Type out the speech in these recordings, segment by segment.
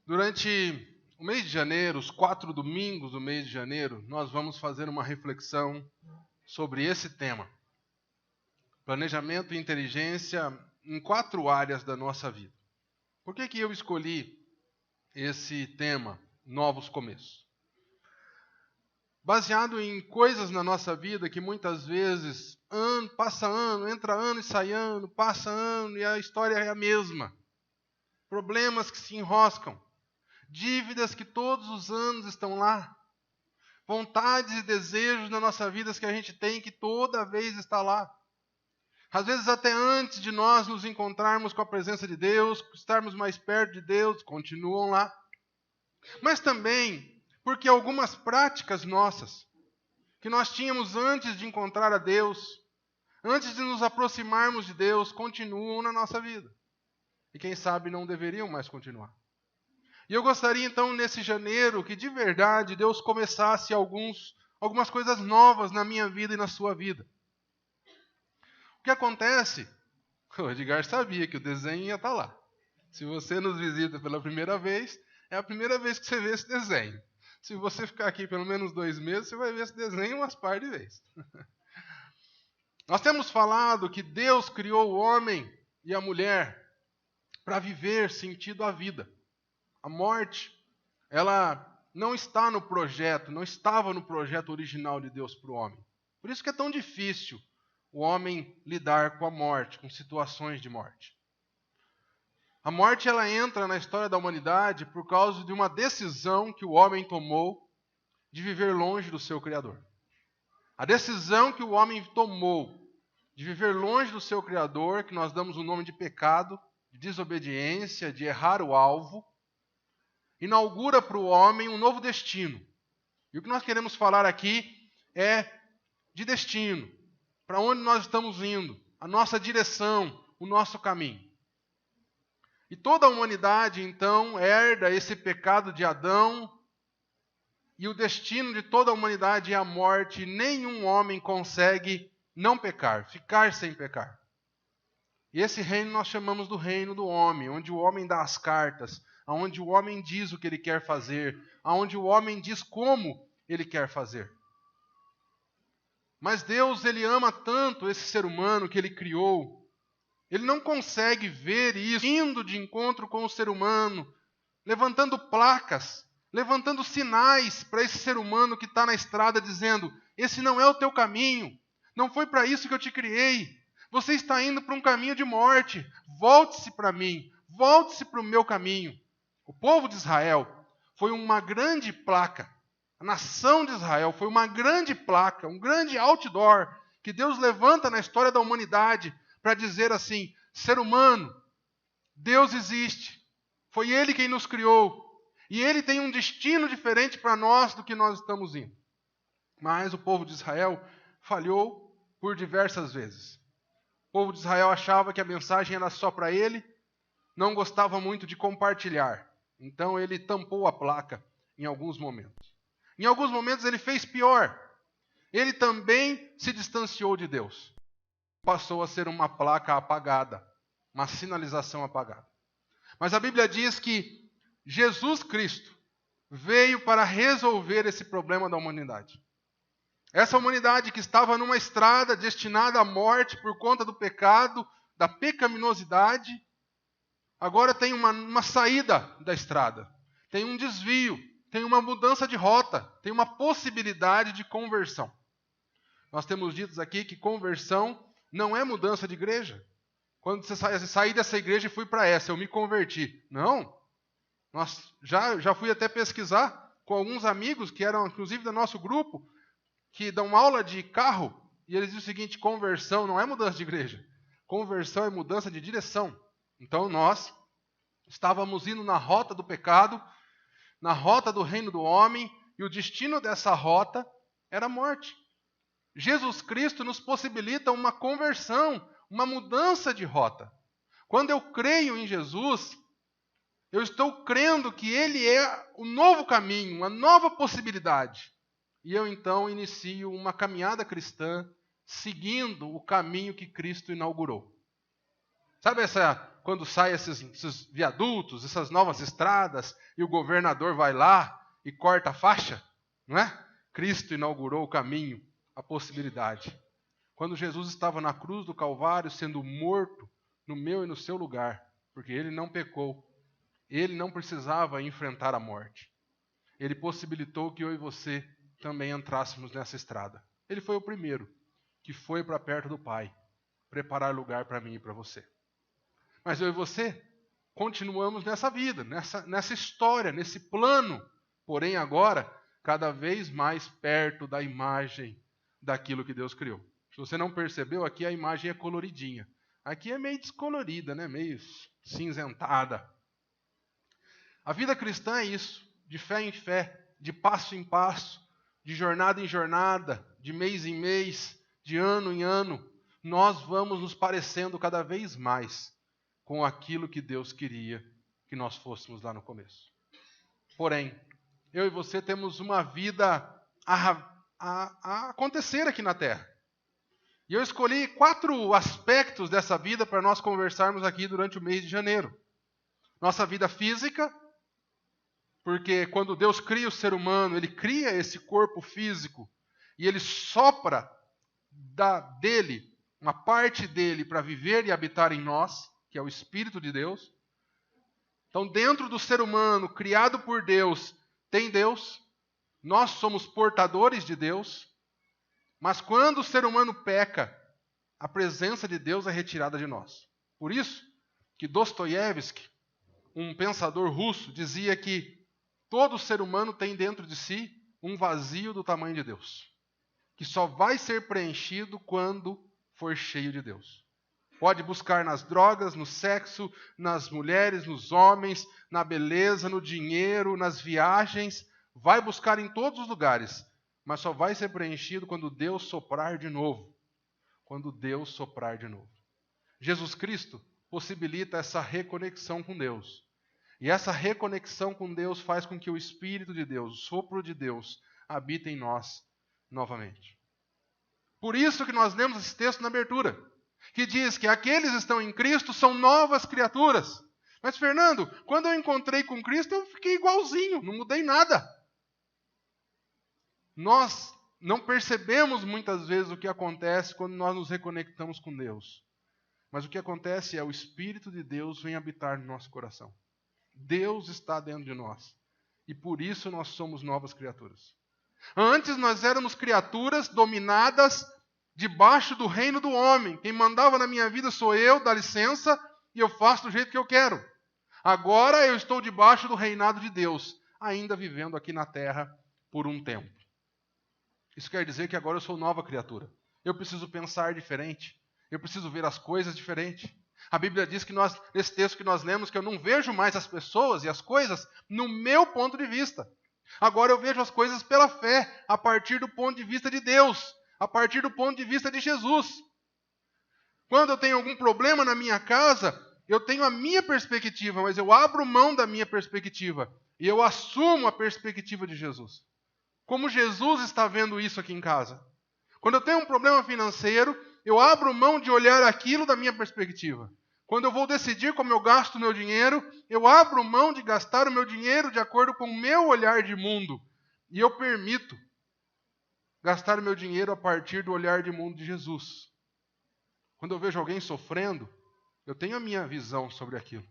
Durante o mês de janeiro, os 4 domingos do mês de janeiro, nós vamos fazer uma reflexão sobre esse tema. Planejamento e inteligência em 4 áreas da nossa vida. Por que eu escolhi esse tema, novos começos? Baseado em coisas na nossa vida que muitas vezes passa ano, entra ano e sai ano, passa ano e a história é a mesma. Problemas que se enroscam. Dívidas que todos os anos estão lá. Vontades e desejos na nossa vida que a gente tem que toda vez está lá. Às vezes até antes de nós nos encontrarmos com a presença de Deus, estarmos mais perto de Deus, continuam lá. Mas também porque algumas práticas nossas, que nós tínhamos antes de encontrar a Deus, antes de nos aproximarmos de Deus, continuam na nossa vida. E quem sabe não deveriam mais continuar. E eu gostaria então, nesse janeiro, que de verdade Deus começasse algumas coisas novas na minha vida e na sua vida. O que acontece? O Edgar sabia que o desenho ia estar lá. Se você nos visita pela primeira vez, é a primeira vez que você vê esse desenho. Se você ficar aqui pelo menos 2 meses, você vai ver esse desenho umas par de vezes. Nós temos falado que Deus criou o homem e a mulher para viver sentido à vida. A morte, ela não está no projeto, não estava no projeto original de Deus para o homem. Por isso que é tão difícil o homem lidar com a morte, com situações de morte. A morte, ela entra na história da humanidade por causa de uma decisão que o homem tomou de viver longe do seu Criador. A decisão que o homem tomou de viver longe do seu Criador, que nós damos o nome de pecado, de desobediência, de errar o alvo, inaugura para o homem um novo destino. E o que nós queremos falar aqui é de destino, para onde nós estamos indo, a nossa direção, o nosso caminho. E toda a humanidade, então, herda esse pecado de Adão, e o destino de toda a humanidade é a morte, e nenhum homem consegue não pecar, ficar sem pecar. E esse reino nós chamamos do reino do homem, onde o homem dá as cartas, onde o homem diz o que ele quer fazer, onde o homem diz como ele quer fazer. Mas Deus, ele ama tanto esse ser humano que ele criou. Ele não consegue ver isso indo de encontro com o ser humano, levantando placas, levantando sinais para esse ser humano que está na estrada dizendo: esse não é o teu caminho, não foi para isso que eu te criei. Você está indo para um caminho de morte. Volte-se para mim, volte-se para o meu caminho. O povo de Israel foi uma grande placa. A nação de Israel foi uma grande placa, um grande outdoor que Deus levanta na história da humanidade para dizer assim: ser humano, Deus existe. Foi Ele quem nos criou. E Ele tem um destino diferente para nós do que nós estamos indo. Mas o povo de Israel falhou por diversas vezes. O povo de Israel achava que a mensagem era só para ele, não gostava muito de compartilhar. Então ele tampou a placa em alguns momentos. Em alguns momentos ele fez pior. Ele também se distanciou de Deus. Passou a ser uma placa apagada, uma sinalização apagada. Mas a Bíblia diz que Jesus Cristo veio para resolver esse problema da humanidade. Essa humanidade que estava numa estrada destinada à morte por conta do pecado, da pecaminosidade, agora tem uma saída da estrada, tem um desvio, tem uma mudança de rota, tem uma possibilidade de conversão. Nós temos dito aqui que conversão não é mudança de igreja. Quando você sair dessa igreja e fui para essa, eu me converti. Não. Já fui até pesquisar com alguns amigos que eram inclusive do nosso grupo, que dão aula de carro, e eles dizem o seguinte: conversão não é mudança de igreja. Conversão é mudança de direção. Então nós estávamos indo na rota do pecado, na rota do reino do homem, e o destino dessa rota era a morte. Jesus Cristo nos possibilita uma conversão, uma mudança de rota. Quando eu creio em Jesus, eu estou crendo que Ele é o novo caminho, uma nova possibilidade. E eu então inicio uma caminhada cristã seguindo o caminho que Cristo inaugurou. Sabe essa quando saem esses viadutos, essas novas estradas, e o governador vai lá e corta a faixa, não é? Cristo inaugurou o caminho, a possibilidade. Quando Jesus estava na cruz do Calvário, sendo morto no meu e no seu lugar, porque ele não pecou, ele não precisava enfrentar a morte. Ele possibilitou que eu e você também entrássemos nessa estrada. Ele foi o primeiro que foi para perto do Pai, preparar lugar para mim e para você. Mas eu e você continuamos nessa vida, nessa história, nesse plano, porém agora, cada vez mais perto da imagem daquilo que Deus criou. Se você não percebeu, aqui a imagem é coloridinha. Aqui é meio descolorida, né? Meio cinzentada. A vida cristã é isso, de fé em fé, de passo em passo, de jornada em jornada, de mês em mês, de ano em ano. Nós vamos nos parecendo cada vez mais com aquilo que Deus queria que nós fôssemos lá no começo. Porém, eu e você temos uma vida a acontecer aqui na Terra. E eu escolhi 4 aspectos dessa vida para nós conversarmos aqui durante o mês de janeiro. Nossa vida física, porque quando Deus cria o ser humano, Ele cria esse corpo físico e Ele sopra dele, uma parte dele para viver e habitar em nós, que é o Espírito de Deus. Então, dentro do ser humano, criado por Deus, tem Deus. Nós somos portadores de Deus. Mas quando o ser humano peca, a presença de Deus é retirada de nós. Por isso que Dostoiévski, um pensador russo, dizia que todo ser humano tem dentro de si um vazio do tamanho de Deus, que só vai ser preenchido quando for cheio de Deus. Pode buscar nas drogas, no sexo, nas mulheres, nos homens, na beleza, no dinheiro, nas viagens. Vai buscar em todos os lugares, mas só vai ser preenchido quando Deus soprar de novo. Quando Deus soprar de novo. Jesus Cristo possibilita essa reconexão com Deus. E essa reconexão com Deus faz com que o Espírito de Deus, o sopro de Deus, habite em nós novamente. Por isso que nós lemos esse texto na abertura, que diz que aqueles que estão em Cristo são novas criaturas. Mas, Fernando, quando eu encontrei com Cristo, eu fiquei igualzinho, não mudei nada. Nós não percebemos muitas vezes o que acontece quando nós nos reconectamos com Deus. Mas o que acontece é o Espírito de Deus vem habitar no nosso coração. Deus está dentro de nós. E por isso nós somos novas criaturas. Antes nós éramos criaturas dominadas debaixo do reino do homem. Quem mandava na minha vida sou eu, dá licença, e eu faço do jeito que eu quero. Agora eu estou debaixo do reinado de Deus, ainda vivendo aqui na terra por um tempo. Isso quer dizer que agora eu sou nova criatura. Eu preciso pensar diferente. Eu preciso ver as coisas diferente. A Bíblia diz que nesse texto que nós lemos, que eu não vejo mais as pessoas e as coisas no meu ponto de vista. Agora eu vejo as coisas pela fé, a partir do ponto de vista de Deus, a partir do ponto de vista de Jesus. Quando eu tenho algum problema na minha casa, eu tenho a minha perspectiva, mas eu abro mão da minha perspectiva e eu assumo a perspectiva de Jesus. Como Jesus está vendo isso aqui em casa. Quando eu tenho um problema financeiro, eu abro mão de olhar aquilo da minha perspectiva. Quando eu vou decidir como eu gasto o meu dinheiro, eu abro mão de gastar o meu dinheiro de acordo com o meu olhar de mundo. E eu permito gastar o meu dinheiro a partir do olhar de mundo de Jesus. Quando eu vejo alguém sofrendo, eu tenho a minha visão sobre aquilo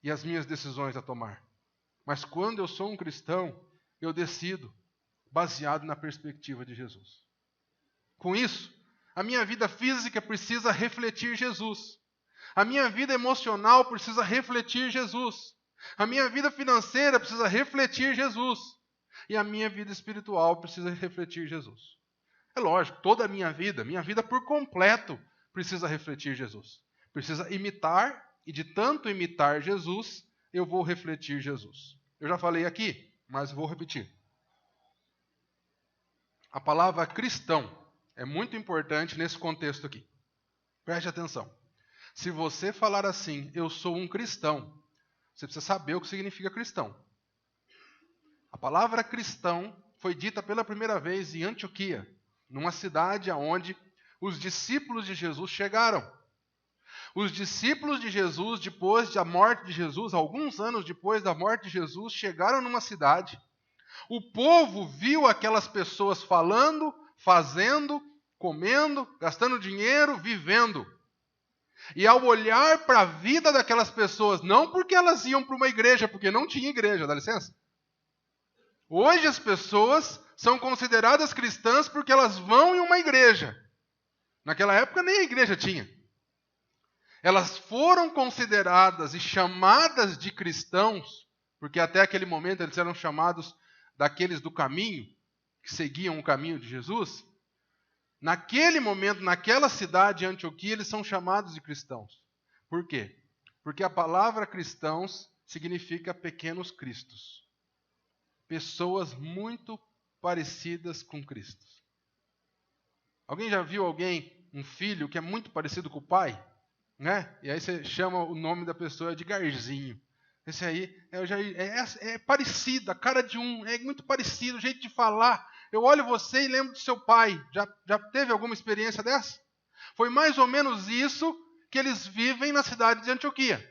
e as minhas decisões a tomar. Mas quando eu sou um cristão, eu decido baseado na perspectiva de Jesus. Com isso, a minha vida física precisa refletir Jesus. A minha vida emocional precisa refletir Jesus. A minha vida financeira precisa refletir Jesus. E a minha vida espiritual precisa refletir Jesus. É lógico, toda a minha vida por completo, precisa refletir Jesus. Precisa imitar, e de tanto imitar Jesus, eu vou refletir Jesus. Eu já falei aqui, mas vou repetir. A palavra cristão é muito importante nesse contexto aqui. Preste atenção. Se você falar assim, eu sou um cristão, você precisa saber o que significa cristão. A palavra cristão foi dita pela primeira vez em Antioquia, numa cidade onde os discípulos de Jesus chegaram. Os discípulos de Jesus, depois da morte de Jesus, alguns anos depois da morte de Jesus, chegaram numa cidade. O povo viu aquelas pessoas falando, fazendo, comendo, gastando dinheiro, vivendo. E ao olhar para a vida daquelas pessoas, não porque elas iam para uma igreja, porque não tinha igreja, dá licença. Hoje as pessoas são consideradas cristãs porque elas vão em uma igreja. Naquela época nem a igreja tinha. Elas foram consideradas e chamadas de cristãos, porque até aquele momento eles eram chamados daqueles do caminho, que seguiam o caminho de Jesus. Naquele momento, naquela cidade de Antioquia, eles são chamados de cristãos. Por quê? Porque a palavra cristãos significa pequenos cristos. Pessoas muito parecidas com Cristo. Alguém já viu um filho que é muito parecido com o pai? Né? E aí você chama o nome da pessoa de Garzinho. Esse aí é parecido, a cara de um, é muito parecido, o jeito de falar. Eu olho você e lembro do seu pai. Já teve alguma experiência dessa? Foi mais ou menos isso que eles vivem na cidade de Antioquia.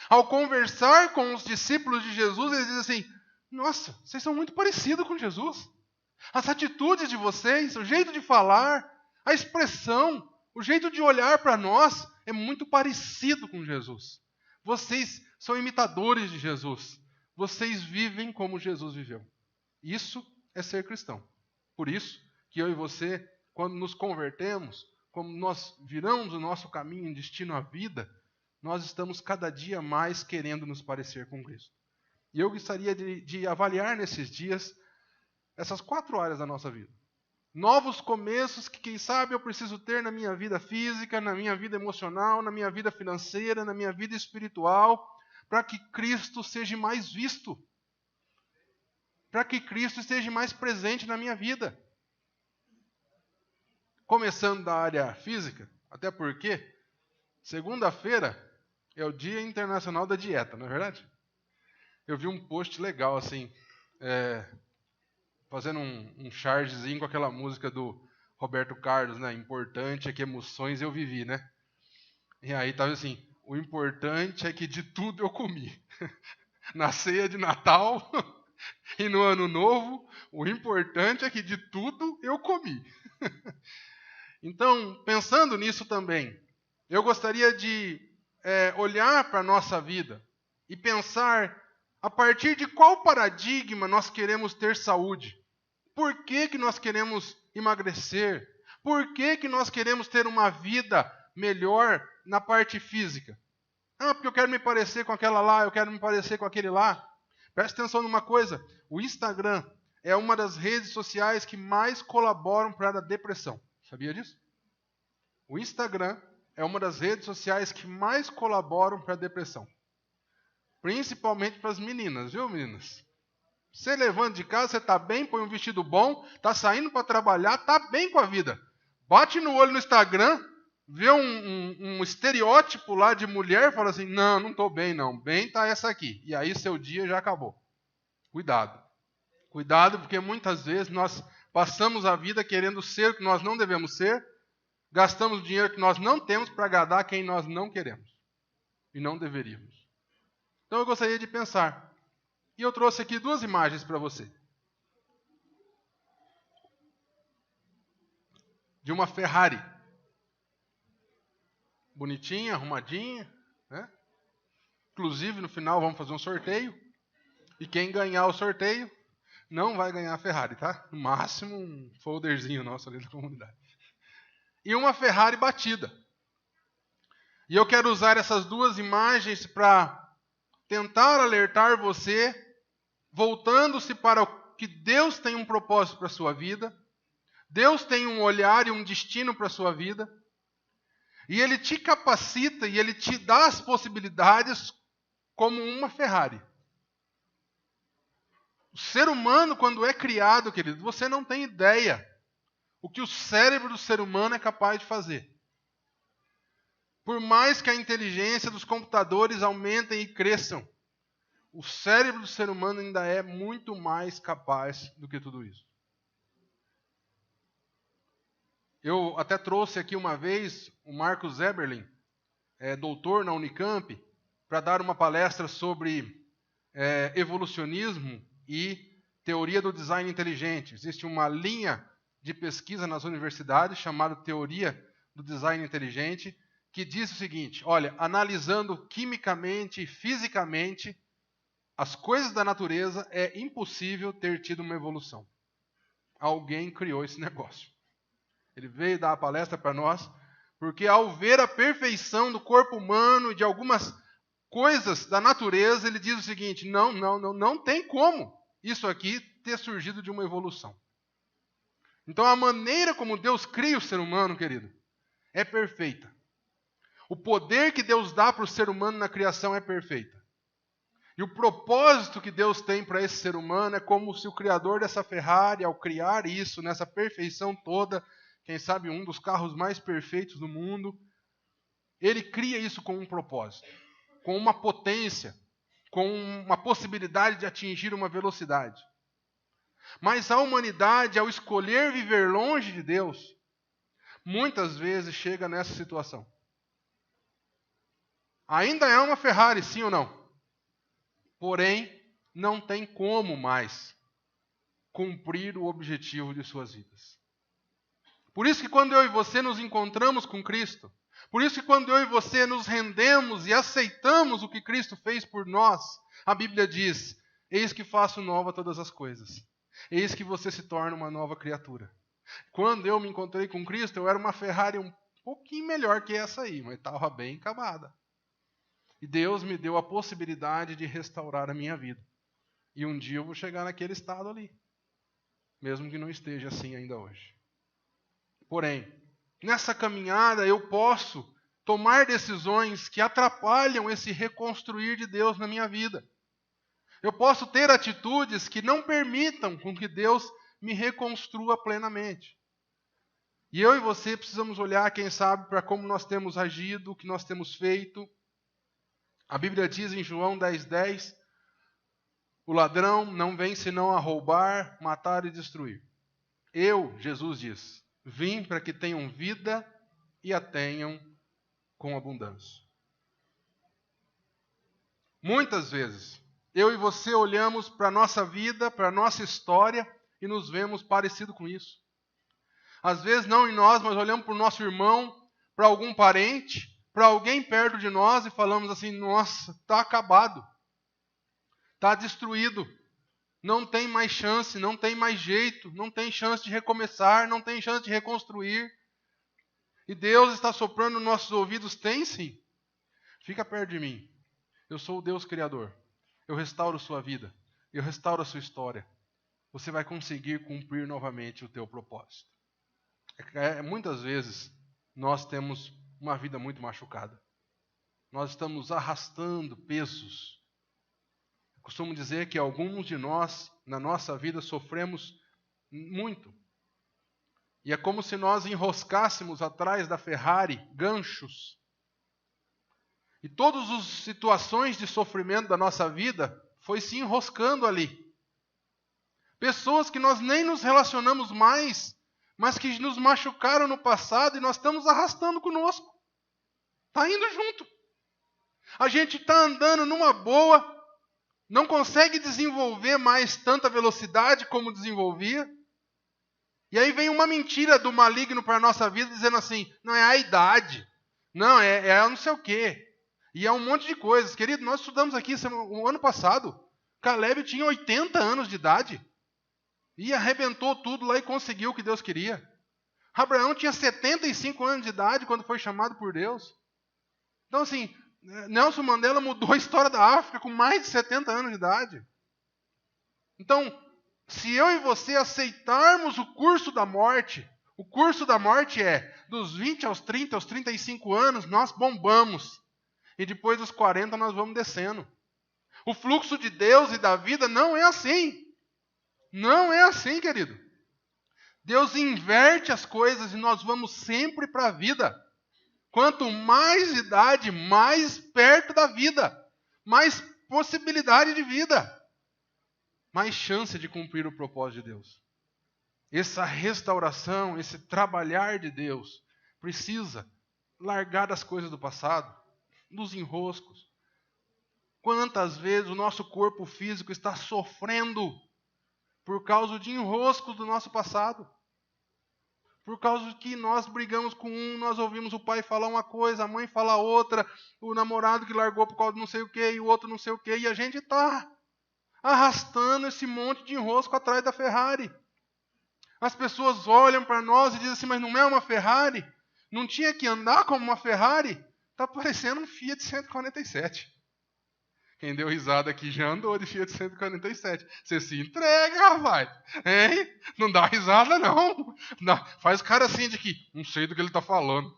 Ao conversar com os discípulos de Jesus, eles dizem assim: nossa, vocês são muito parecidos com Jesus. As atitudes de vocês, o jeito de falar, a expressão, o jeito de olhar para nós é muito parecido com Jesus. Vocês são imitadores de Jesus. Vocês vivem como Jesus viveu. Isso é ser cristão. Por isso que eu e você, quando nos convertemos, como nós viramos o nosso caminho e destino à vida, nós estamos cada dia mais querendo nos parecer com Cristo. E eu gostaria de avaliar nesses dias essas 4 áreas da nossa vida. Novos começos que, quem sabe, eu preciso ter na minha vida física, na minha vida emocional, na minha vida financeira, na minha vida espiritual, para que Cristo seja mais visto. Para que Cristo esteja mais presente na minha vida. Começando da área física, até porque segunda-feira é o Dia Internacional da Dieta, não é verdade? Eu vi um post legal assim, fazendo um chargezinho com aquela música do Roberto Carlos, né? Importante é que emoções eu vivi, né? E aí estava assim: o importante é que de tudo eu comi. Na ceia de Natal e no Ano Novo, o importante é que de tudo eu comi. Então, pensando nisso também, eu gostaria de olhar para a nossa vida e pensar a partir de qual paradigma nós queremos ter saúde. Por que nós queremos emagrecer? Por que nós queremos ter uma vida melhor na parte física? Ah, porque eu quero me parecer com aquela lá, eu quero me parecer com aquele lá. Presta atenção numa coisa: o Instagram é uma das redes sociais que mais colaboram para a depressão. Sabia disso? O Instagram é uma das redes sociais que mais colaboram para a depressão. Principalmente para as meninas, viu, meninas? Você levanta de casa, você está bem, põe um vestido bom, está saindo para trabalhar, está bem com a vida. Bate no olho no Instagram, vê um estereótipo lá de mulher, fala assim: não estou bem não, bem está essa aqui. E aí seu dia já acabou. Cuidado. Cuidado, porque muitas vezes nós passamos a vida querendo ser o que nós não devemos ser, gastamos dinheiro que nós não temos para agradar quem nós não queremos e não deveríamos. Então eu gostaria de pensar. E eu trouxe aqui 2 imagens para você. De uma Ferrari. Bonitinha, arrumadinha, né? Inclusive, no final, vamos fazer um sorteio. E quem ganhar o sorteio não vai ganhar a Ferrari, tá? No máximo, um folderzinho nosso ali da comunidade. E uma Ferrari batida. E eu quero usar essas 2 imagens para tentar alertar você, voltando-se para o que Deus tem um propósito para a sua vida. Deus tem um olhar e um destino para a sua vida. E Ele te capacita e Ele te dá as possibilidades como uma Ferrari. O ser humano, quando é criado, querido, você não tem ideia o que o cérebro do ser humano é capaz de fazer. Por mais que a inteligência dos computadores aumentem e cresçam, o cérebro do ser humano ainda é muito mais capaz do que tudo isso. Eu até trouxe aqui uma vez o Marcus Eberlin, doutor na Unicamp, para dar uma palestra sobre evolucionismo e teoria do design inteligente. Existe uma linha de pesquisa nas universidades chamada teoria do design inteligente, que diz o seguinte: olha, analisando quimicamente e fisicamente as coisas da natureza, é impossível ter tido uma evolução. Alguém criou esse negócio. Ele veio dar a palestra para nós, porque ao ver a perfeição do corpo humano e de algumas coisas da natureza, ele diz o seguinte: não tem como isso aqui ter surgido de uma evolução. Então a maneira como Deus cria o ser humano, querido, é perfeita. O poder que Deus dá para o ser humano na criação é perfeita. E o propósito que Deus tem para esse ser humano é como se o criador dessa Ferrari, ao criar isso, nessa perfeição toda, quem sabe um dos carros mais perfeitos do mundo, ele cria isso com um propósito, com uma potência, com uma possibilidade de atingir uma velocidade. Mas a humanidade, ao escolher viver longe de Deus, muitas vezes chega nessa situação. Ainda é uma Ferrari, sim ou não? Porém, não tem como mais cumprir o objetivo de suas vidas. Por isso que quando eu e você nos encontramos com Cristo, por isso que quando eu e você nos rendemos e aceitamos o que Cristo fez por nós, a Bíblia diz: eis que faço nova todas as coisas. Eis que você se torna uma nova criatura. Quando eu me encontrei com Cristo, eu era uma Ferrari um pouquinho melhor que essa aí, mas estava bem acabada. E Deus me deu a possibilidade de restaurar a minha vida. E um dia eu vou chegar naquele estado ali, mesmo que não esteja assim ainda hoje. Porém, nessa caminhada eu posso tomar decisões que atrapalham esse reconstruir de Deus na minha vida. Eu posso ter atitudes que não permitam com que Deus me reconstrua plenamente. E eu e você precisamos olhar, quem sabe, para como nós temos agido, o que nós temos feito. A Bíblia diz em João 10:10, o ladrão não vem senão a roubar, matar e destruir. Eu, Jesus diz, vim para que tenham vida e a tenham com abundância. Muitas vezes, eu e você olhamos para a nossa vida, para a nossa história e nos vemos parecido com isso. Às vezes não em nós, mas olhamos para o nosso irmão, para algum parente, para alguém perto de nós e falamos assim: nossa, está acabado, está destruído, não tem mais chance, não tem mais jeito, não tem chance de recomeçar, não tem chance de reconstruir. E Deus está soprando nos nossos ouvidos: tem sim, fica perto de mim, eu sou o Deus Criador. Eu restauro sua vida, eu restauro a sua história. Você vai conseguir cumprir novamente o teu propósito. Muitas vezes nós temos uma vida muito machucada. Nós estamos arrastando pesos. Eu costumo dizer que alguns de nós, na nossa vida, sofremos muito. E é como se nós enroscássemos atrás da Ferrari ganchos. E todas as situações de sofrimento da nossa vida foi se enroscando ali. Pessoas que nós nem nos relacionamos mais, mas que nos machucaram no passado e nós estamos arrastando conosco. Está indo junto. A gente está andando numa boa, não consegue desenvolver mais tanta velocidade como desenvolvia. E aí vem uma mentira do maligno para a nossa vida dizendo assim: não é a idade, não, é não sei o quê. E é um monte de coisas. Querido, nós estudamos aqui o ano passado. Caleb tinha 80 anos de idade. E arrebentou tudo lá e conseguiu o que Deus queria. Abraão tinha 75 anos de idade quando foi chamado por Deus. Então, assim, Nelson Mandela mudou a história da África com mais de 70 anos de idade. Então, se eu e você aceitarmos o curso da morte é dos 20 aos 30, aos 35 anos, nós bombamos. E depois dos 40 nós vamos descendo. O fluxo de Deus e da vida não é assim. Não é assim, querido. Deus inverte as coisas e nós vamos sempre para a vida. Quanto mais idade, mais perto da vida. Mais possibilidade de vida. Mais chance de cumprir o propósito de Deus. Essa restauração, esse trabalhar de Deus, precisa largar das coisas do passado. dos enroscos. Quantas vezes o nosso corpo físico está sofrendo por causa de enroscos do nosso passado? Por causa que nós brigamos com um, nós ouvimos o pai falar uma coisa, a mãe falar outra, o namorado que largou por causa de não sei o quê, e o outro não sei o quê, e a gente está arrastando esse monte de enrosco atrás da Ferrari. As pessoas olham para nós e dizem assim, mas não é uma Ferrari? Não tinha que andar como uma Ferrari? Está parecendo um Fiat 147. Quem deu risada aqui já andou de Fiat 147. Você se entrega, rapaz. Hein? Não dá risada, não. Faz cara assim de que não sei do que ele está falando.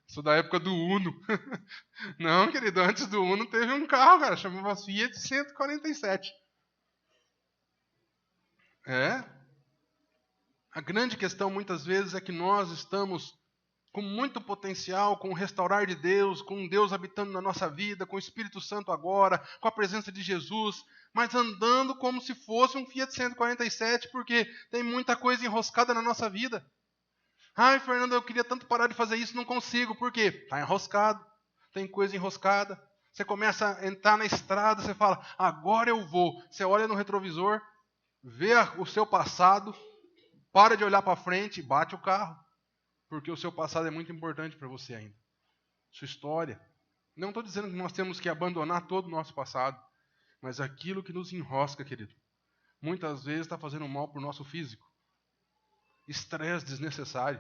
Isso da época do Uno. Não, querido, antes do Uno teve um carro, cara, chamava Fiat 147. A grande questão muitas vezes é que nós estamos com muito potencial, com o restaurar de Deus, com Deus habitando na nossa vida, com o Espírito Santo agora, com a presença de Jesus, mas andando como se fosse um Fiat 147, porque tem muita coisa enroscada na nossa vida. Ai, Fernando, eu queria tanto parar de fazer isso, não consigo. Por quê? Está enroscado, tem coisa enroscada. Você começa a entrar na estrada, você fala, agora eu vou. Você olha no retrovisor, vê o seu passado, para de olhar para frente e bate o carro. Porque o seu passado é muito importante para você ainda. Sua história. Não estou dizendo que nós temos que abandonar todo o nosso passado. Mas aquilo que nos enrosca, querido, muitas vezes está fazendo mal para o nosso físico. Estresse desnecessário.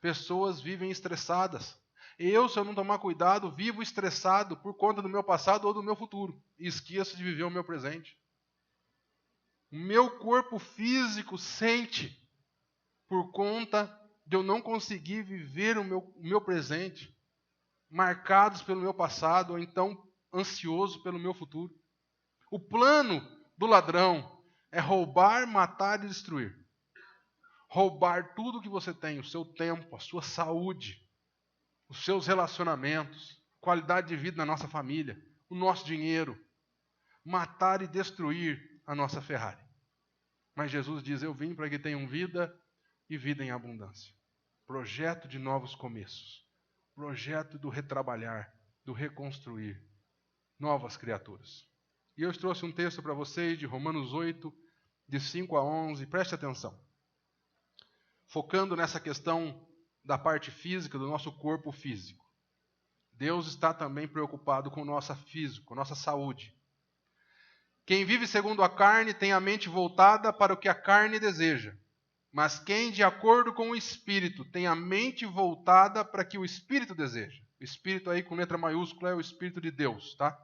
Pessoas vivem estressadas. Eu, se eu não tomar cuidado, vivo estressado por conta do meu passado ou do meu futuro. E esqueço de viver o meu presente. O meu corpo físico sente por conta de eu não conseguir viver o meu presente, marcados pelo meu passado, ou então ansioso pelo meu futuro. O plano do ladrão é roubar, matar e destruir. Roubar tudo que você tem, o seu tempo, a sua saúde, os seus relacionamentos, qualidade de vida na nossa família, o nosso dinheiro. Matar e destruir a nossa Ferrari. Mas Jesus diz, eu vim para que tenham vida e vida em abundância. Projeto de novos começos. Projeto do retrabalhar, do reconstruir novas criaturas. E eu trouxe um texto para vocês de Romanos 8, de 5 a 11. Preste atenção. Focando nessa questão da parte física, do nosso corpo físico. Deus está também preocupado com o nosso físico, com a nossa saúde. Quem vive segundo a carne tem a mente voltada para o que a carne deseja. Mas quem, de acordo com o Espírito, tem a mente voltada para o que o Espírito deseja. O Espírito aí com letra maiúscula é o Espírito de Deus, tá?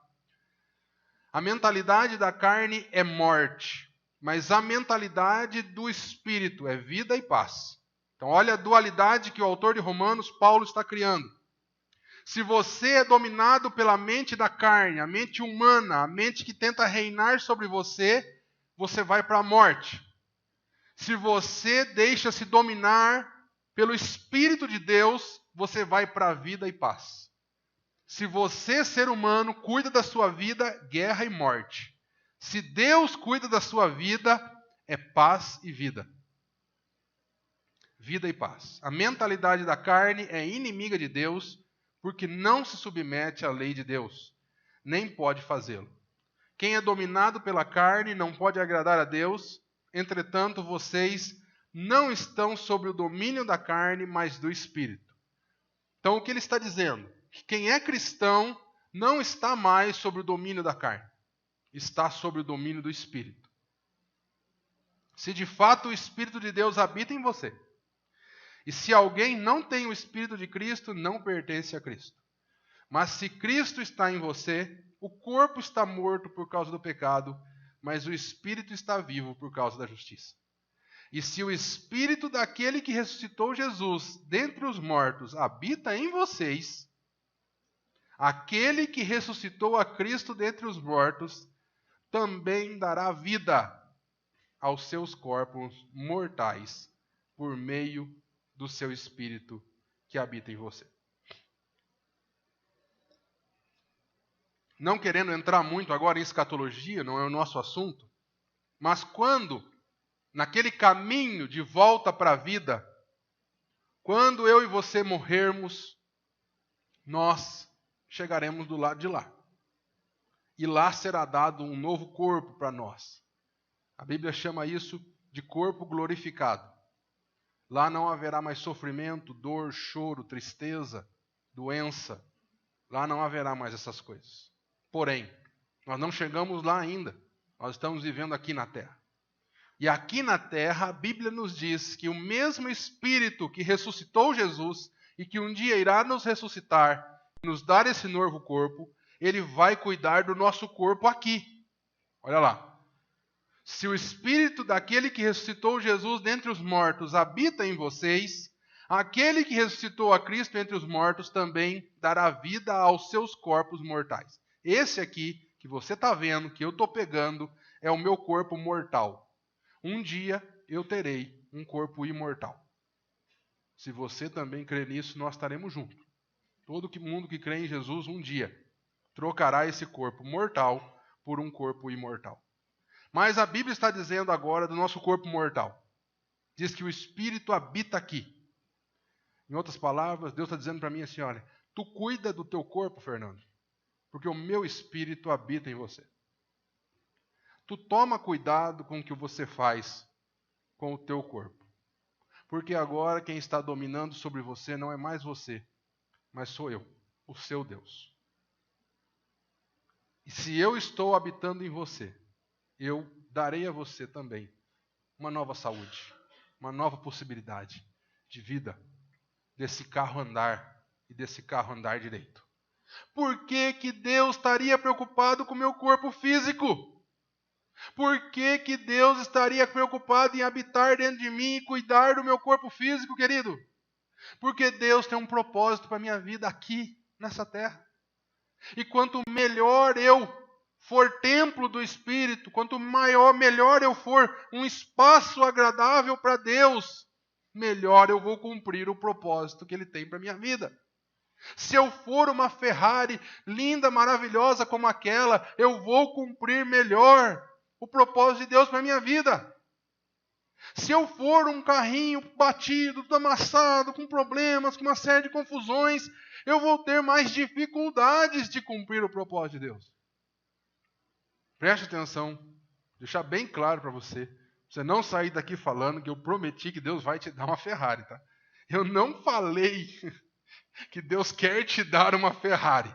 A mentalidade da carne é morte, mas a mentalidade do Espírito é vida e paz. Então olha a dualidade que o autor de Romanos, Paulo, está criando. Se você é dominado pela mente da carne, a mente humana, a mente que tenta reinar sobre você, você vai para a morte. Se você deixa-se dominar pelo Espírito de Deus, você vai para a vida e paz. Se você, ser humano, cuida da sua vida, guerra e morte. Se Deus cuida da sua vida, é paz e vida. Vida e paz. A mentalidade da carne é inimiga de Deus, porque não se submete à lei de Deus, nem pode fazê-lo. Quem é dominado pela carne não pode agradar a Deus. Entretanto, vocês não estão sob o domínio da carne, mas do Espírito. Então, o que ele está dizendo? Que quem é cristão não está mais sob o domínio da carne. Está sob o domínio do Espírito. Se de fato o Espírito de Deus habita em você, e se alguém não tem o Espírito de Cristo, não pertence a Cristo. Mas se Cristo está em você, o corpo está morto por causa do pecado, mas o Espírito está vivo por causa da justiça. E se o Espírito daquele que ressuscitou Jesus dentre os mortos habita em vocês, aquele que ressuscitou a Cristo dentre os mortos também dará vida aos seus corpos mortais por meio do seu Espírito que habita em você. Não querendo entrar muito agora em escatologia, não é o nosso assunto, mas quando, naquele caminho de volta para a vida, quando eu e você morrermos, nós chegaremos do lado de lá. E lá será dado um novo corpo para nós. A Bíblia chama isso de corpo glorificado. Lá não haverá mais sofrimento, dor, choro, tristeza, doença. Lá não haverá mais essas coisas. Porém, nós não chegamos lá ainda. Nós estamos vivendo aqui na terra. E aqui na terra, a Bíblia nos diz que o mesmo Espírito que ressuscitou Jesus e que um dia irá nos ressuscitar, nos dar esse novo corpo, ele vai cuidar do nosso corpo aqui. Olha lá. Se o Espírito daquele que ressuscitou Jesus dentre os mortos habita em vocês, aquele que ressuscitou a Cristo entre os mortos também dará vida aos seus corpos mortais. Esse aqui, que você está vendo, que eu estou pegando, é o meu corpo mortal. Um dia eu terei um corpo imortal. Se você também crê nisso, nós estaremos juntos. Todo mundo que crê em Jesus, um dia, trocará esse corpo mortal por um corpo imortal. Mas a Bíblia está dizendo agora do nosso corpo mortal. Diz que o Espírito habita aqui. Em outras palavras, Deus está dizendo para mim assim, olha, tu cuida do teu corpo, Fernando, porque o meu Espírito habita em você. Tu toma cuidado com o que você faz com o teu corpo. Porque agora quem está dominando sobre você não é mais você, mas sou eu, o seu Deus. E se eu estou habitando em você, eu darei a você também uma nova saúde, uma nova possibilidade de vida, desse carro andar e desse carro andar direito. Por que que Deus estaria preocupado com o meu corpo físico? Por que que Deus estaria preocupado em habitar dentro de mim e cuidar do meu corpo físico, querido? Porque Deus tem um propósito para a minha vida aqui, nessa terra. E quanto melhor eu for templo do Espírito, quanto melhor eu for um espaço agradável para Deus, melhor eu vou cumprir o propósito que Ele tem para a minha vida. Se eu for uma Ferrari linda, maravilhosa como aquela, eu vou cumprir melhor o propósito de Deus para a minha vida. Se eu for um carrinho batido, tudo amassado, com problemas, com uma série de confusões, eu vou ter mais dificuldades de cumprir o propósito de Deus. Preste atenção, deixar bem claro para você. Você não sair daqui falando que eu prometi que Deus vai te dar uma Ferrari, tá? Eu não falei que Deus quer te dar uma Ferrari.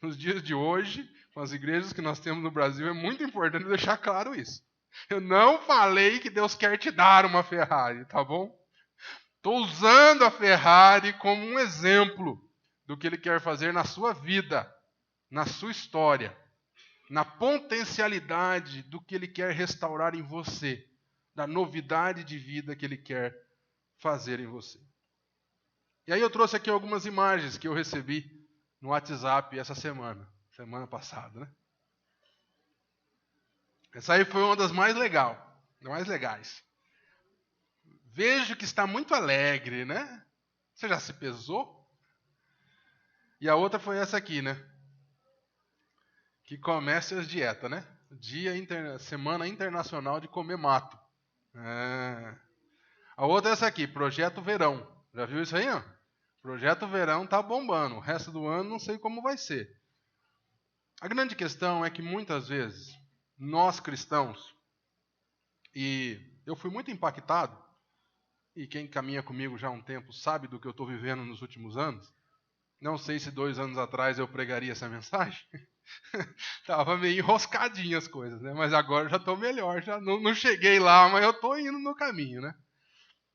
Nos dias de hoje, com as igrejas que nós temos no Brasil, é muito importante deixar claro isso. Eu não falei que Deus quer te dar uma Ferrari, tá bom? Estou usando a Ferrari como um exemplo do que Ele quer fazer na sua vida, na sua história, na potencialidade do que Ele quer restaurar em você, da novidade de vida que Ele quer fazer em você. E aí eu trouxe aqui algumas imagens que eu recebi no WhatsApp essa semana passada, né? Essa aí foi uma das mais legais. Vejo que está muito alegre, né? Você já se pesou? E a outra foi essa aqui, né? Que começa as dietas, né? Semana Internacional de Comer Mato. A outra é essa aqui, Projeto Verão. Já viu isso aí, ó? Projeto Verão tá bombando. O resto do ano não sei como vai ser. A grande questão é que muitas vezes, nós cristãos, e eu fui muito impactado, e quem caminha comigo já há um tempo sabe do que eu estou vivendo nos últimos anos. Não sei se 2 anos atrás eu pregaria essa mensagem. Estava meio enroscadinho as coisas, né? Mas agora já estou melhor. Já não cheguei lá, mas eu estou indo no caminho, né?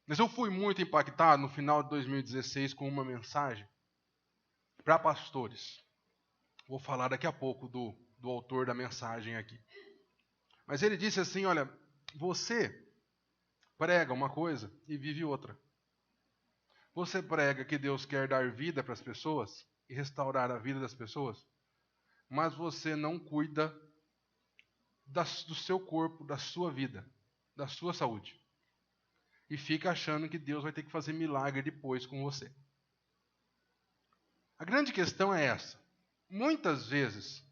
Mas eu fui muito impactado no final de 2016 com uma mensagem para pastores. Vou falar daqui a pouco do autor da mensagem aqui. Mas ele disse assim, olha, você prega uma coisa e vive outra. Você prega que Deus quer dar vida para as pessoas e restaurar a vida das pessoas, mas você não cuida do seu corpo, da sua vida, da sua saúde. E fica achando que Deus vai ter que fazer milagre depois com você. A grande questão é essa. Muitas vezes,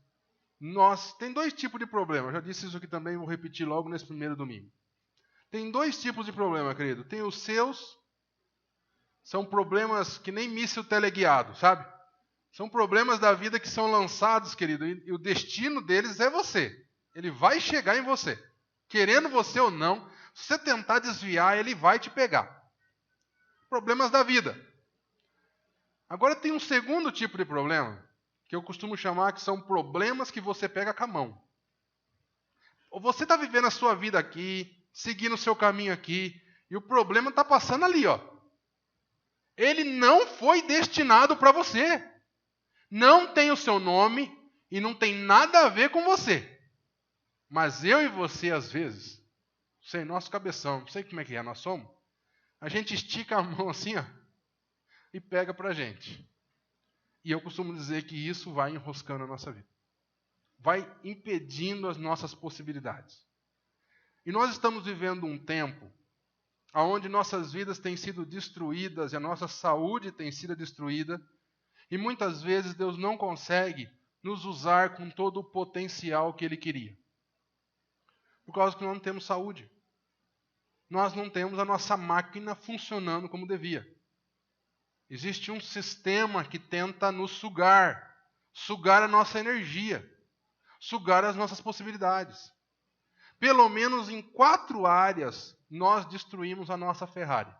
tem 2 tipos de problema. Eu já disse isso aqui também, vou repetir logo nesse primeiro domingo. Tem 2 tipos de problema, querido. Tem os seus, são problemas que nem míssil teleguiado, sabe? São problemas da vida que são lançados, querido, e o destino deles é você. Ele vai chegar em você. Querendo você ou não, se você tentar desviar, ele vai te pegar. Problemas da vida. Agora tem um segundo tipo de problema, que eu costumo chamar que são problemas que você pega com a mão. Ou você está vivendo a sua vida aqui, seguindo o seu caminho aqui, e o problema está passando ali, ó. Ele não foi destinado para você. Não tem o seu nome e não tem nada a ver com você. Mas eu e você, às vezes, sei, nosso cabeção, não sei como é que é, nós somos, a gente estica a mão assim, ó, e pega pra gente. E eu costumo dizer que isso vai enroscando a nossa vida. Vai impedindo as nossas possibilidades. E nós estamos vivendo um tempo onde nossas vidas têm sido destruídas e a nossa saúde tem sido destruída. E muitas vezes Deus não consegue nos usar com todo o potencial que Ele queria. Por causa que nós não temos saúde. Nós não temos a nossa máquina funcionando como devia. Existe um sistema que tenta nos sugar, sugar a nossa energia, sugar as nossas possibilidades. Pelo menos em 4 áreas nós destruímos a nossa Ferrari.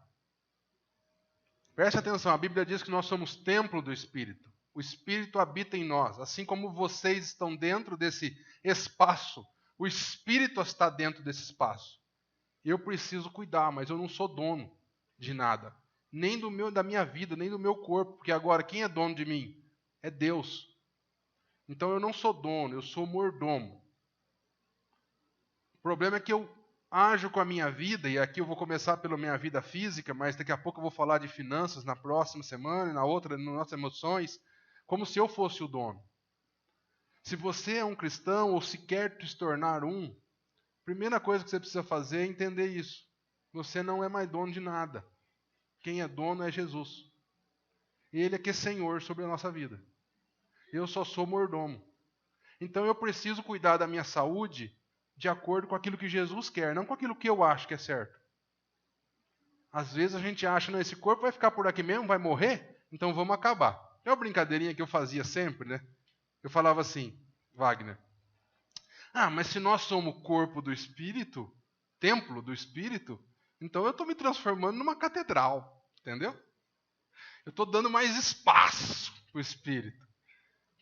Preste atenção, a Bíblia diz que nós somos templo do Espírito. O Espírito habita em nós. Assim como vocês estão dentro desse espaço, o Espírito está dentro desse espaço. Eu preciso cuidar, mas eu não sou dono de nada. Nem da minha vida, nem do meu corpo. Porque agora, quem é dono de mim? É Deus. Então eu não sou dono, eu sou mordomo. O problema é que eu ajo com a minha vida, e aqui eu vou começar pela minha vida física, mas daqui a pouco eu vou falar de finanças na próxima semana, e na outra, nas nossas emoções, como se eu fosse o dono. Se você é um cristão ou se quer se tornar um, a primeira coisa que você precisa fazer é entender isso. Você não é mais dono de nada. Quem é dono é Jesus. Ele é que é Senhor sobre a nossa vida. Eu só sou mordomo. Então eu preciso cuidar da minha saúde de acordo com aquilo que Jesus quer, não com aquilo que eu acho que é certo. Às vezes a gente acha, não, esse corpo vai ficar por aqui mesmo, vai morrer, então vamos acabar. É uma brincadeirinha que eu fazia sempre, né? Eu falava assim, Wagner, mas se nós somos o corpo do Espírito, templo do Espírito, então eu estou me transformando numa catedral, entendeu? Eu estou dando mais espaço para o Espírito,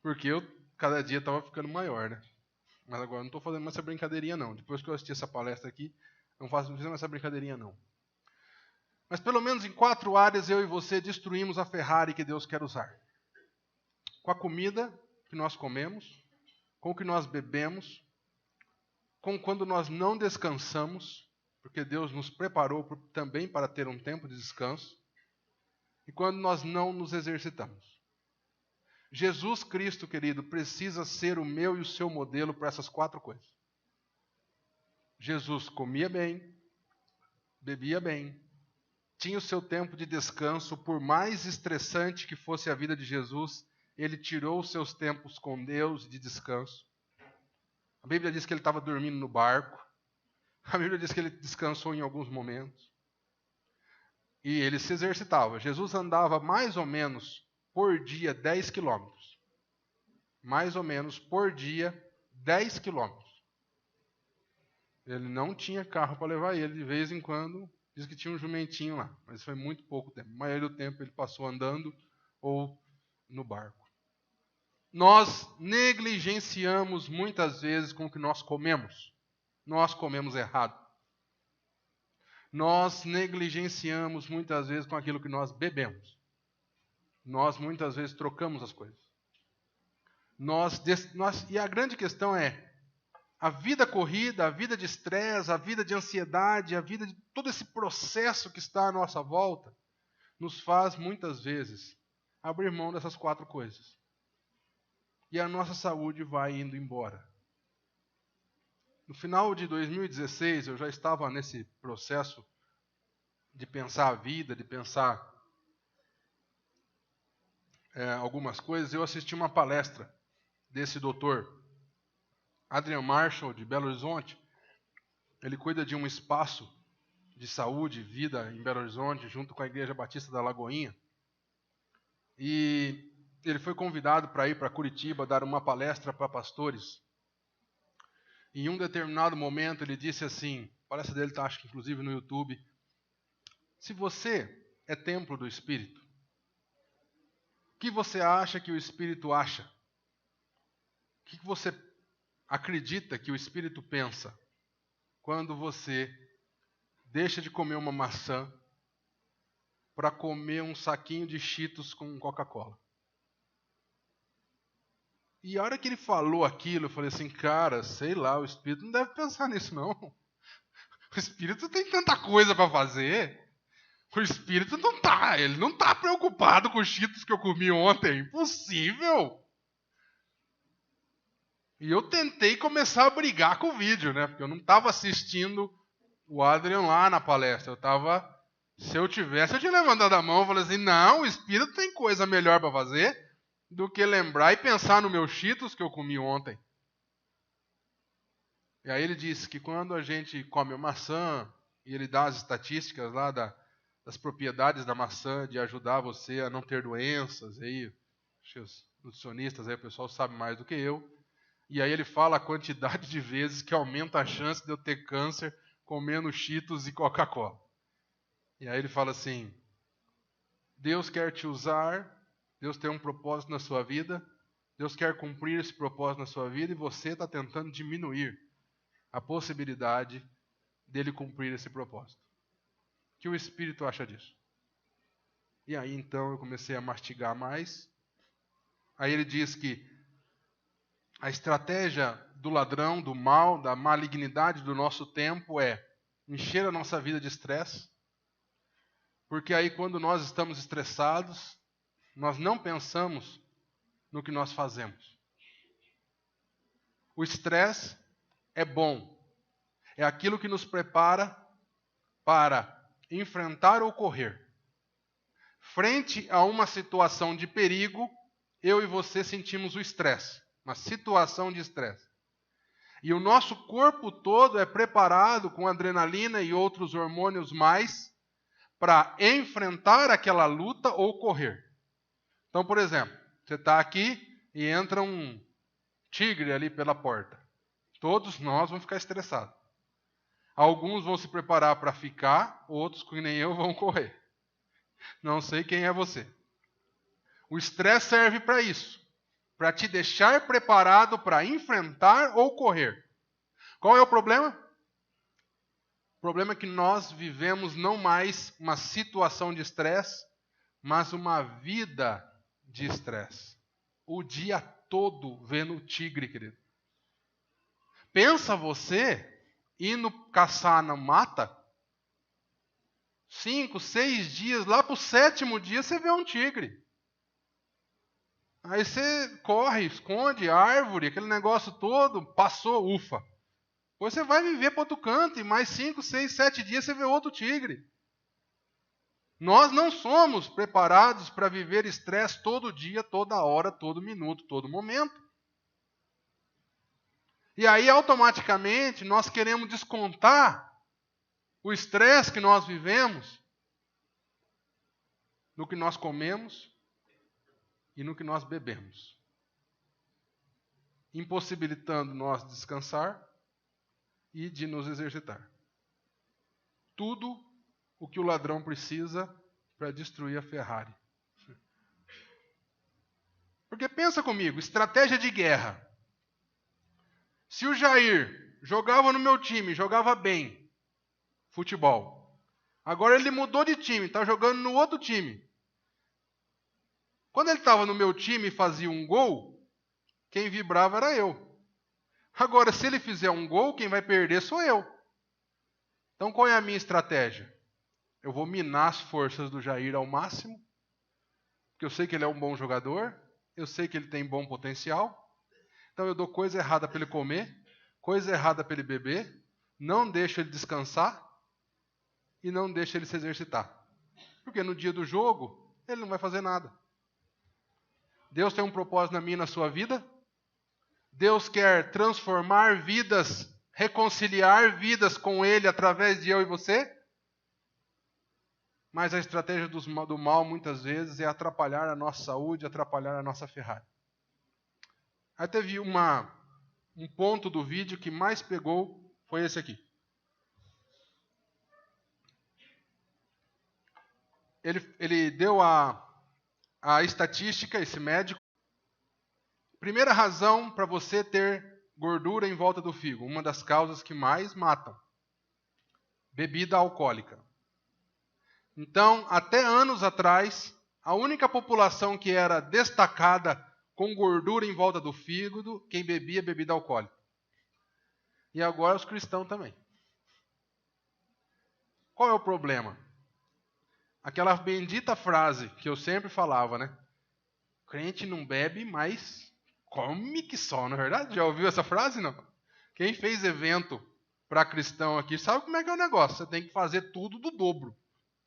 porque eu cada dia estava ficando maior, né? Mas agora não estou fazendo mais essa brincadeirinha, não. Depois que eu assisti essa palestra aqui, não faço mais essa brincadeirinha, não. Mas pelo menos em 4 áreas eu e você destruímos a Ferrari que Deus quer usar. Com a comida que nós comemos, com o que nós bebemos, com quando nós não descansamos, porque Deus nos preparou também para ter um tempo de descanso, e quando nós não nos exercitamos. Jesus Cristo, querido, precisa ser o meu e o seu modelo para essas 4 coisas. Jesus comia bem, bebia bem, tinha o seu tempo de descanso, por mais estressante que fosse a vida de Jesus, ele tirou os seus tempos com Deus de descanso. A Bíblia diz que ele estava dormindo no barco, a Bíblia diz que ele descansou em alguns momentos, e ele se exercitava. Jesus andava mais ou menos por dia 10 quilômetros. Mais ou menos por dia 10 quilômetros. Ele não tinha carro para levar ele, de vez em quando, diz que tinha um jumentinho lá, mas foi muito pouco tempo. A maioria do tempo ele passou andando ou no barco. Nós negligenciamos muitas vezes com o que nós comemos. Nós comemos errado. Nós negligenciamos muitas vezes com aquilo que nós bebemos. Nós muitas vezes trocamos as coisas. E a grande questão é, a vida corrida, a vida de estresse, a vida de ansiedade, a vida de todo esse processo que está à nossa volta, nos faz muitas vezes abrir mão dessas 4 coisas. E a nossa saúde vai indo embora. No final de 2016, eu já estava nesse processo de pensar a vida, de pensar algumas coisas. Eu assisti uma palestra desse doutor Adrian Marshall, de Belo Horizonte. Ele cuida de um espaço de saúde e vida em Belo Horizonte, junto com a Igreja Batista da Lagoinha. E ele foi convidado para ir para Curitiba dar uma palestra para pastores. E em um determinado momento ele disse assim, a palestra dele está, acho que inclusive no YouTube, se você é templo do Espírito, o que você acha que o Espírito acha? O que você acredita que o Espírito pensa quando você deixa de comer uma maçã para comer um saquinho de Cheetos com Coca-Cola? E a hora que ele falou aquilo, eu falei assim, cara, sei lá, o Espírito não deve pensar nisso, não. O Espírito tem tanta coisa para fazer. O Espírito ele não está preocupado com os Cheetos que eu comi ontem. Impossível. E eu tentei começar a brigar com o vídeo, né? Porque eu não estava assistindo o Adrian lá na palestra. Se eu tinha levantado a mão e falei assim, não, o Espírito tem coisa melhor para fazer do que lembrar e pensar no meu Cheetos que eu comi ontem. E aí ele disse que quando a gente come uma maçã, e ele dá as estatísticas lá das propriedades da maçã, de ajudar você a não ter doenças, aí os nutricionistas, aí o pessoal sabe mais do que eu. E aí ele fala a quantidade de vezes que aumenta a chance de eu ter câncer comendo Cheetos e Coca-Cola. E aí ele fala assim, Deus quer te usar, Deus tem um propósito na sua vida, Deus quer cumprir esse propósito na sua vida e você está tentando diminuir a possibilidade dele cumprir esse propósito. O que o Espírito acha disso? E aí então eu comecei a mastigar mais. Aí ele diz que a estratégia do ladrão, do mal, da malignidade do nosso tempo é encher a nossa vida de estresse, porque aí quando nós estamos estressados, nós não pensamos no que nós fazemos. O estresse é bom. É aquilo que nos prepara para enfrentar ou correr. Frente a uma situação de perigo, eu e você sentimos o estresse, uma situação de estresse. E o nosso corpo todo é preparado com adrenalina e outros hormônios mais para enfrentar aquela luta ou correr. Então, por exemplo, você está aqui e entra um tigre ali pela porta. Todos nós vamos ficar estressados. Alguns vão se preparar para ficar, outros, que nem eu, vão correr. Não sei quem é você. O estresse serve para isso, para te deixar preparado para enfrentar ou correr. Qual é o problema? O problema é que nós vivemos não mais uma situação de estresse, mas uma vida de estresse. O dia todo vendo o tigre, querido. Pensa você indo caçar na mata, 5, 6 dias, lá para o 7º dia você vê um tigre. Aí você corre, esconde árvore, aquele negócio todo, passou, ufa. Depois você vai viver para outro canto e mais 5, 6, 7 dias você vê outro tigre. Nós não somos preparados para viver estresse todo dia, toda hora, todo minuto, todo momento. E aí, automaticamente, nós queremos descontar o estresse que nós vivemos no que nós comemos e no que nós bebemos, impossibilitando nós de descansar e de nos exercitar. Tudo o que o ladrão precisa para destruir a Ferrari. Porque pensa comigo, estratégia de guerra. Se o Jair jogava no meu time, jogava bem, futebol. Agora ele mudou de time, está jogando no outro time. Quando ele estava no meu time e fazia um gol, quem vibrava era eu. Agora, se ele fizer um gol, quem vai perder sou eu. Então, qual é a minha estratégia? Eu vou minar as forças do Jair ao máximo, porque eu sei que ele é um bom jogador, eu sei que ele tem bom potencial. Então eu dou coisa errada para ele comer, coisa errada para ele beber, não deixo ele descansar e não deixo ele se exercitar. Porque no dia do jogo, ele não vai fazer nada. Deus tem um propósito na minha e na sua vida. Deus quer transformar vidas, reconciliar vidas com Ele através de eu e você. Mas a estratégia do mal, muitas vezes, é atrapalhar a nossa saúde, atrapalhar a nossa Ferrari. Aí teve um ponto do vídeo que mais pegou, foi esse aqui. Ele deu a estatística, esse médico. Primeira razão para você ter gordura em volta do fígado, uma das causas que mais matam. Bebida alcoólica. Então, até anos atrás, a única população que era destacada com gordura em volta do fígado, quem bebia bebida alcoólica. E agora os cristãos também. Qual é o problema? Aquela bendita frase que eu sempre falava, né? Crente não bebe, mas come que só, não é verdade? Já ouviu essa frase, não? Quem fez evento para cristão aqui sabe como é que é o negócio. Você tem que fazer tudo do dobro.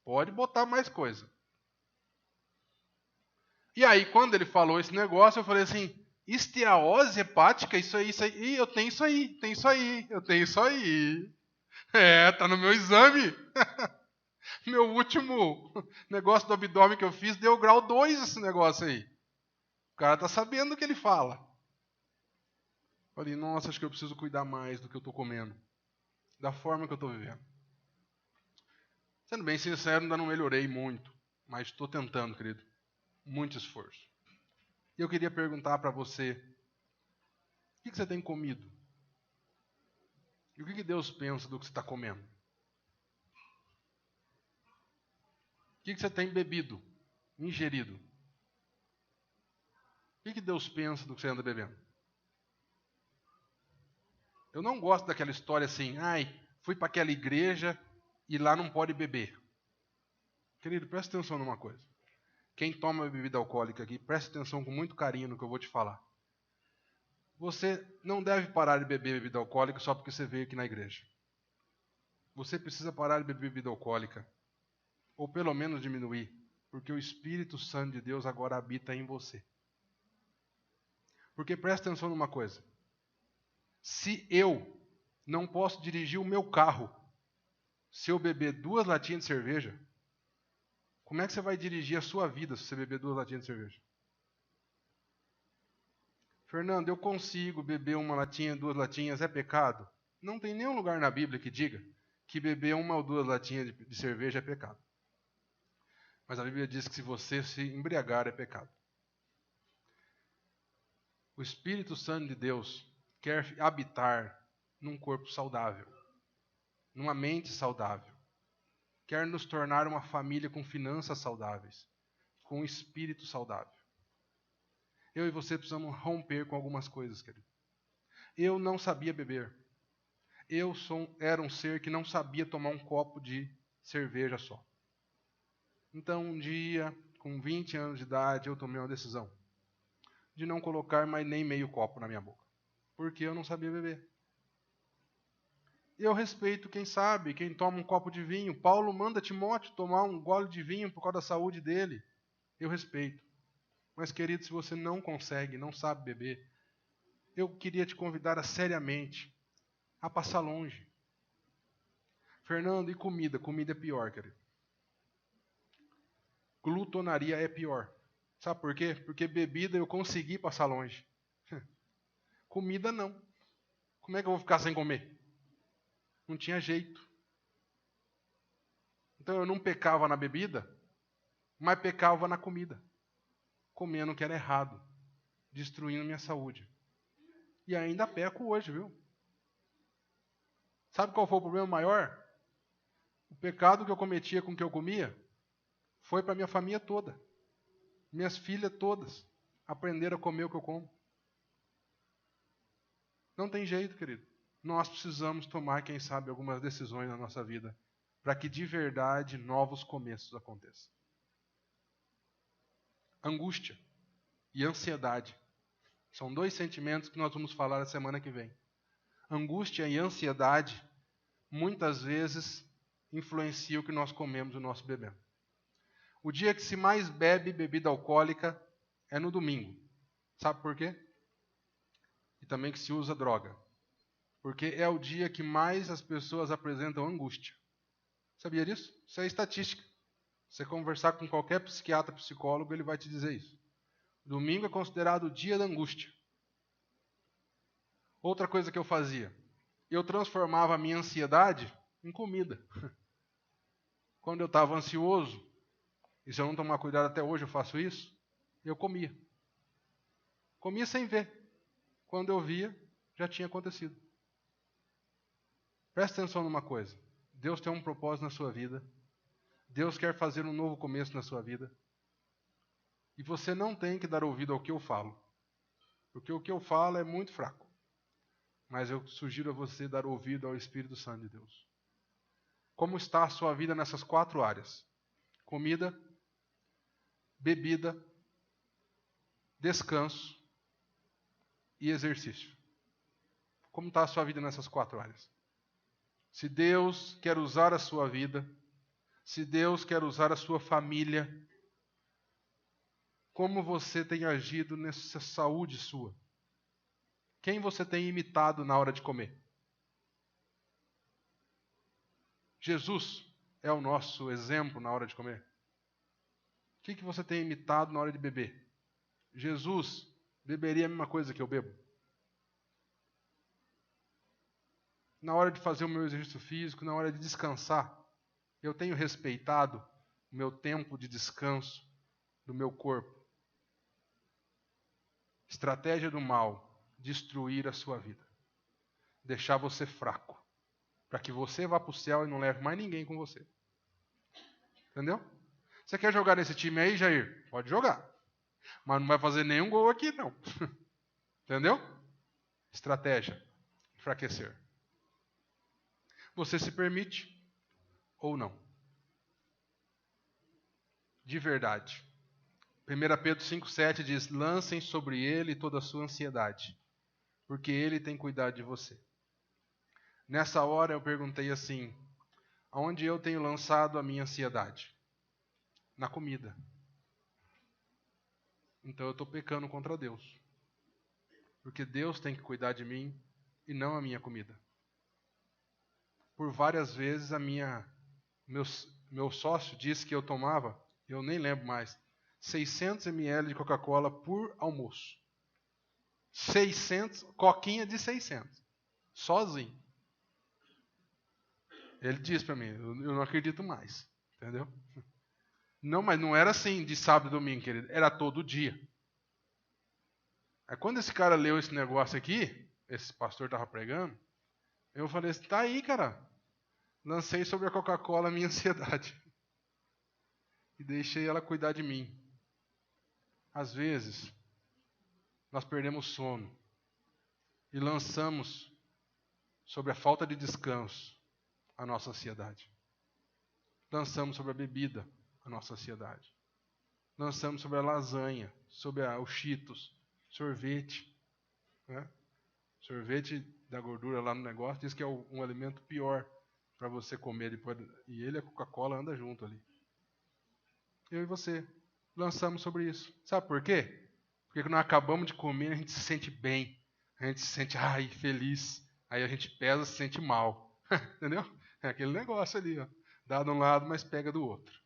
Pode botar mais coisa. E aí, quando ele falou esse negócio, eu falei assim, esteatose hepática, isso aí. Ih, eu tenho isso aí. Tá no meu exame. Meu último negócio do abdômen que eu fiz deu grau 2 esse negócio aí. O cara tá sabendo o que ele fala. Falei, nossa, acho que eu preciso cuidar mais do que eu estou comendo. Da forma que eu estou vivendo. Sendo bem sincero, ainda não melhorei muito. Mas estou tentando, querido. Muito esforço. E eu queria perguntar para você, o que você tem comido? E o que Deus pensa do que você está comendo? O que você tem bebido, ingerido? O que Deus pensa do que você anda bebendo? Eu não gosto daquela história assim, fui para aquela igreja e lá não pode beber. Querido, presta atenção numa coisa. Quem toma bebida alcoólica aqui, presta atenção com muito carinho no que eu vou te falar. Você não deve parar de beber bebida alcoólica só porque você veio aqui na igreja. Você precisa parar de beber bebida alcoólica, ou pelo menos diminuir, porque o Espírito Santo de Deus agora habita em você. Porque presta atenção numa coisa. Se eu não posso dirigir o meu carro se eu beber 2 latinhas de cerveja, como é que você vai dirigir a sua vida se você beber 2 latinhas de cerveja? Fernando, eu consigo beber 1 latinha, 2 latinhas, é pecado? Não tem nenhum lugar na Bíblia que diga que beber 1 ou 2 latinhas de cerveja é pecado. Mas a Bíblia diz que se você se embriagar é pecado. O Espírito Santo de Deus quer habitar num corpo saudável, numa mente saudável. Quer nos tornar uma família com finanças saudáveis, com um espírito saudável. Eu e você precisamos romper com algumas coisas, querido. Eu não sabia beber. Era um ser que não sabia tomar um copo de cerveja só. Então, um dia, com 20 anos de idade, eu tomei uma decisão de não colocar mais nem meio copo na minha boca, porque eu não sabia beber. Eu respeito quem sabe, quem toma um copo de vinho. Paulo manda Timóteo tomar um gole de vinho por causa da saúde dele. Eu respeito. Mas, querido, se você não consegue, não sabe beber, eu queria te convidar seriamente a passar longe. Fernando, e comida? Comida é pior, querido. Glutonaria é pior. Sabe por quê? Porque bebida eu consegui passar longe. Comida não. Como é que eu vou ficar sem comer? Não tinha jeito. Então eu não pecava na bebida, mas pecava na comida. Comendo o que era errado. Destruindo minha saúde. E ainda peco hoje, viu? Sabe qual foi o problema maior? O pecado que eu cometia com o que eu comia foi para minha família toda. Minhas filhas todas aprenderam a comer o que eu como. Não tem jeito, querido. Nós precisamos tomar, quem sabe, algumas decisões na nossa vida para que de verdade novos começos aconteçam. Angústia e ansiedade são 2 sentimentos que nós vamos falar a semana que vem. Angústia e ansiedade muitas vezes influenciam o que nós comemos e o nosso bebemos. O dia que se mais bebe bebida alcoólica é no domingo. Sabe por quê? E também que se usa droga. Porque é o dia que mais as pessoas apresentam angústia. Sabia disso? Isso é estatística. Você conversar com qualquer psiquiatra, psicólogo, ele vai te dizer isso. Domingo é considerado o dia da angústia. Outra coisa que eu fazia, eu transformava a minha ansiedade em comida. Quando eu estava ansioso, e se eu não tomar cuidado até hoje eu faço isso, eu comia. Comia sem ver. Quando eu via, já tinha acontecido. Presta atenção numa coisa. Deus tem um propósito na sua vida. Deus quer fazer um novo começo na sua vida. E você não tem que dar ouvido ao que eu falo. Porque o que eu falo é muito fraco. Mas eu sugiro a você dar ouvido ao Espírito Santo de Deus. Como está a sua vida nessas 4 áreas? Comida, bebida, descanso e exercício. Como está a sua vida nessas 4 áreas? Se Deus quer usar a sua vida, se Deus quer usar a sua família, como você tem agido nessa saúde sua? Quem você tem imitado na hora de comer? Jesus é o nosso exemplo na hora de comer. O que você tem imitado na hora de beber? Jesus beberia a mesma coisa que eu bebo? Na hora de fazer o meu exercício físico, na hora de descansar, eu tenho respeitado o meu tempo de descanso do meu corpo. Estratégia do mal: destruir a sua vida. Deixar você fraco. Para que você vá para o céu e não leve mais ninguém com você. Entendeu? Você quer jogar nesse time aí, Jair? Pode jogar. Mas não vai fazer nenhum gol aqui, não. Entendeu? Estratégia: enfraquecer. Você se permite ou não? De verdade. 1 Pedro 5,7 diz: lancem sobre ele toda a sua ansiedade, porque ele tem cuidado de você. Nessa hora eu perguntei assim: aonde eu tenho lançado a minha ansiedade? Na comida. Então eu estou pecando contra Deus. Porque Deus tem que cuidar de mim e não a minha comida. Por várias vezes meu sócio disse que eu tomava, eu nem lembro mais, 600 ml de Coca-Cola por almoço. 600, coquinha de 600. Sozinho. Ele disse para mim, eu não acredito mais. Entendeu? Não, mas não era assim de sábado e domingo, querido. Era todo dia. Aí quando esse cara leu esse negócio aqui, esse pastor estava pregando, eu falei assim, tá aí, cara. Lancei sobre a Coca-Cola a minha ansiedade. E deixei ela cuidar de mim. Às vezes, nós perdemos sono. E lançamos sobre a falta de descanso a nossa ansiedade. Lançamos sobre a bebida a nossa ansiedade. Lançamos sobre a lasanha, sobre os Cheetos, sorvete. Né? Sorvete da gordura lá no negócio diz que é um alimento pior para você comer depois. E ele e a Coca-Cola andam junto ali. Eu e você lançamos sobre isso. Sabe por quê? Porque quando nós acabamos de comer, a gente se sente bem. A gente se sente, feliz. Aí a gente pesa e se sente mal. Entendeu? É aquele negócio ali, ó. Dá de um lado, mas pega do outro.